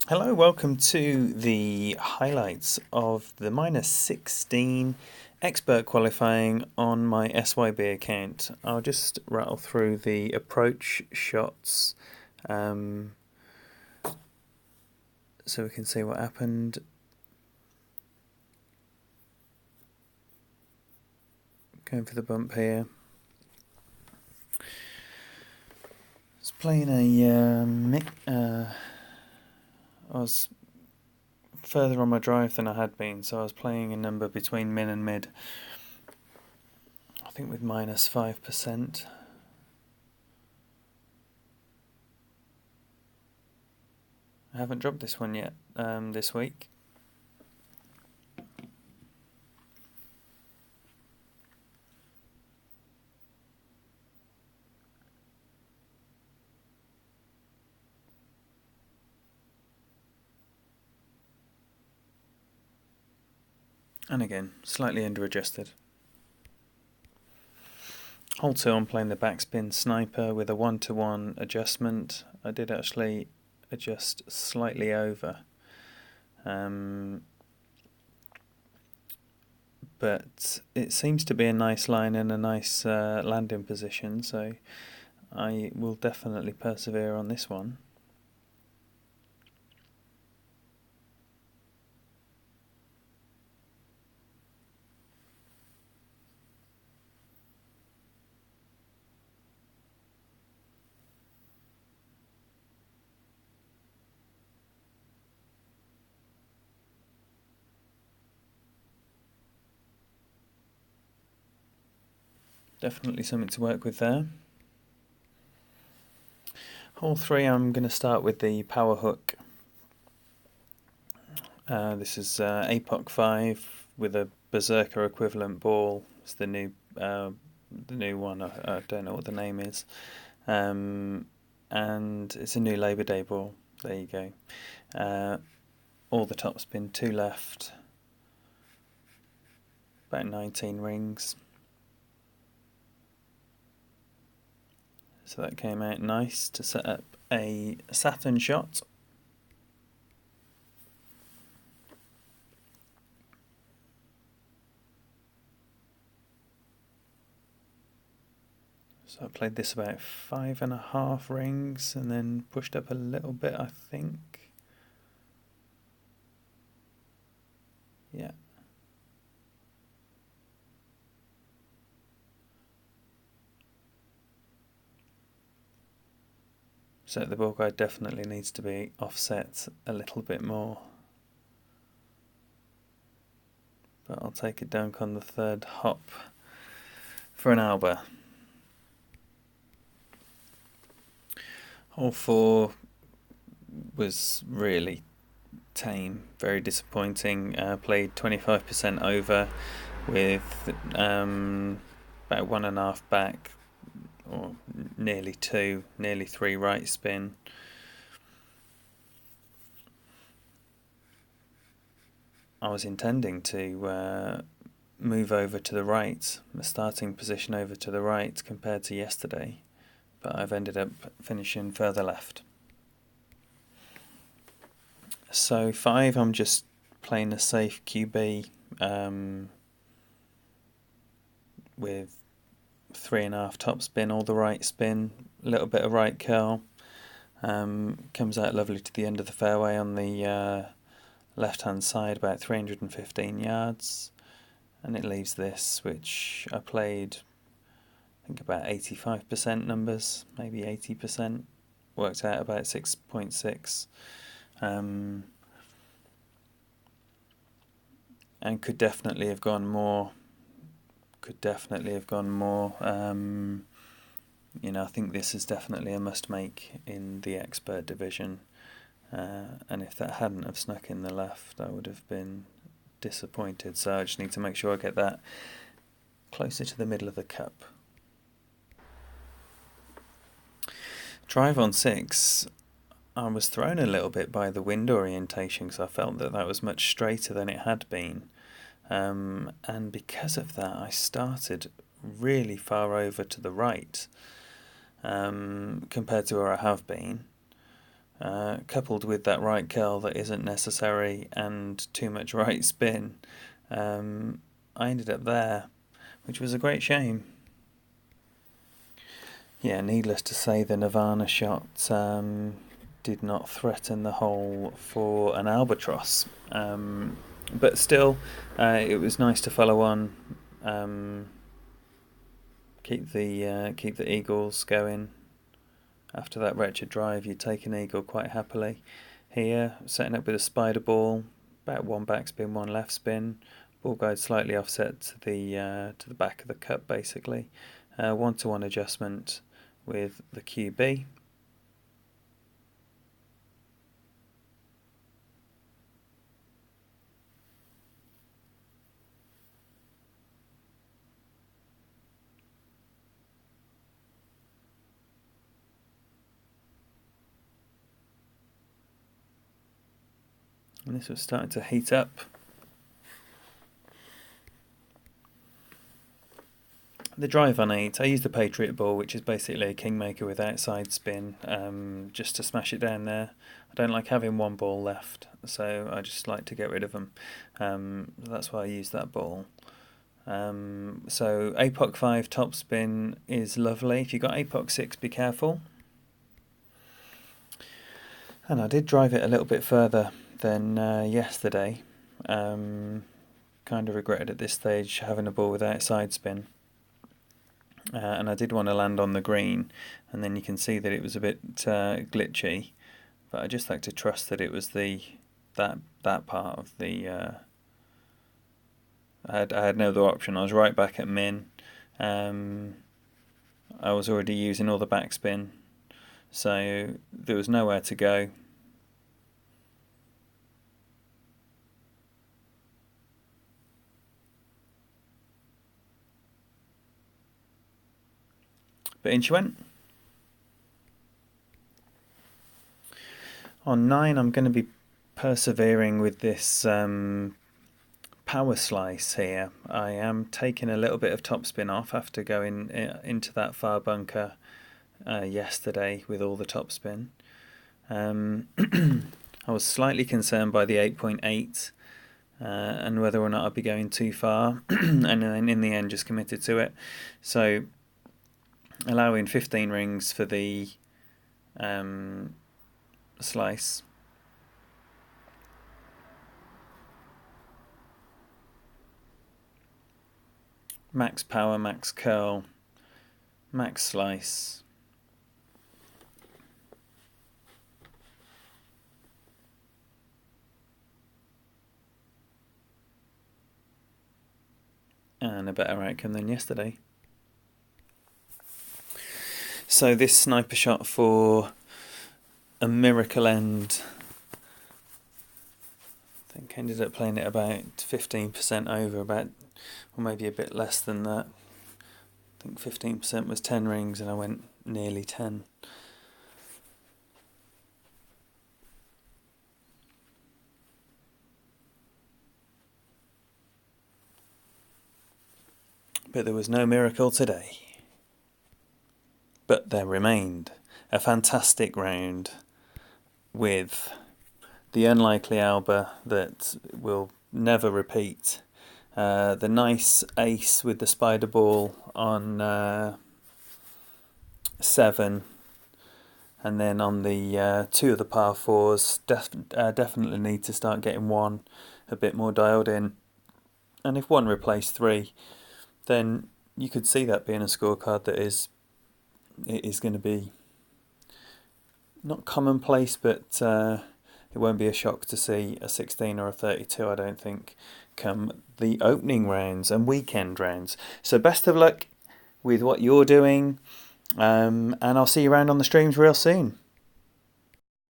Hello, welcome to the highlights of the -16 expert qualifying on my SYB account. I'll just rattle through the approach shots so we can see what happened. Going for the bump here. It's playing I was further on my drive than I had been, so I was playing a number between min and mid. I think with -5%. I haven't dropped this one yet this week. And again, slightly under adjusted. Hole 2, I'm playing the backspin sniper with a 1-to-1 adjustment. I did actually adjust slightly over. But it seems to be a nice line and a nice landing position, so I will definitely persevere on this one. Definitely something to work with there. Hole 3, I'm going to start with the power hook. This is APOC 5 with a Berserker equivalent ball. It's the new one. I don't know what the name is, and it's a new Labour Day ball. There you go. All the top spin, 2 left, about 19 rings. So that came out nice to set up a Saturn shot. So I played this about 5.5 rings and then pushed up a little bit, I think. Yeah. So the ball guide definitely needs to be offset a little bit more. But I'll take a dunk on the third hop for an alba. Hole 4 was really tame, very disappointing. Played 25% over with about 1.5 back, or nearly 2, nearly 3 right spin. I was intending to move over to the right, the starting position over to the right compared to yesterday, but I've ended up finishing further left. So 5, I'm just playing a safe QB with 3.5 top spin, all the right spin, a little bit of right curl. Comes out lovely to the end of the fairway on the left hand side, about 315 yards, and it leaves this, which I played I think about 85% numbers, maybe 80%, worked out about 6.6, and could definitely have gone more. I think this is definitely a must make in the expert division, and if that hadn't have snuck in the left, I would have been disappointed. So I just need to make sure I get that closer to the middle of the cup. Drive on 6, I was thrown a little bit by the wind orientation because I felt that was much straighter than it had been, and because of that I started really far over to the right compared to where I have been. coupled with that right curl that isn't necessary and too much right spin, I ended up there, which was a great shame. Yeah, needless to say, the Nirvana shot did not threaten the hole for an albatross, but still, it was nice to follow on, keep the eagles going. After that wretched drive, you'd take an eagle quite happily. Here, setting up with a spider ball, about one backspin, one left spin, ball guide slightly offset to the back of the cup, basically. 1-to-1 adjustment with the QB. And this was starting to heat up. The drive on 8, I used the Patriot ball, which is basically a kingmaker with outside spin, just to smash it down there. I don't like having one ball left, so I just like to get rid of them. That's why I use that ball. So APOC 5 topspin is lovely. If you've got APOC 6, be careful. And I did drive it a little bit further than yesterday. Kind of regretted at this stage having a ball with outside spin. And I did want to land on the green, and then you can see that it was a bit glitchy, but I just like to trust that it was that part of the. I had no other option. I was right back at min. I was already using all the backspin, so there was nowhere to go. But in she went. On 9, I'm going to be persevering with this power slice here. I am taking a little bit of topspin off after going into that far bunker yesterday with all the topspin. I was slightly concerned by the 8.8 and whether or not I'd be going too far, and then in the end just committed to it. So allowing 15 rings for the slice. Max power, max curl, max slice. And a better outcome than yesterday. So this sniper shot for a miracle end, I think ended up playing it about 15% over, or maybe a bit less than that. I think 15% was 10 rings and I went nearly 10. But there was no miracle today. But there remained a fantastic round with the unlikely Alba that will never repeat. The nice ace with the spider ball on 7, and then on the 2 of the par 4s, definitely need to start getting 1 a bit more dialed in. And if 1 replaced 3, then you could see that being a scorecard that is going to be not commonplace, but it won't be a shock to see a 16 or a 32, I don't think, come the opening rounds and weekend rounds. So best of luck with what you're doing, and I'll see you around on the streams real soon.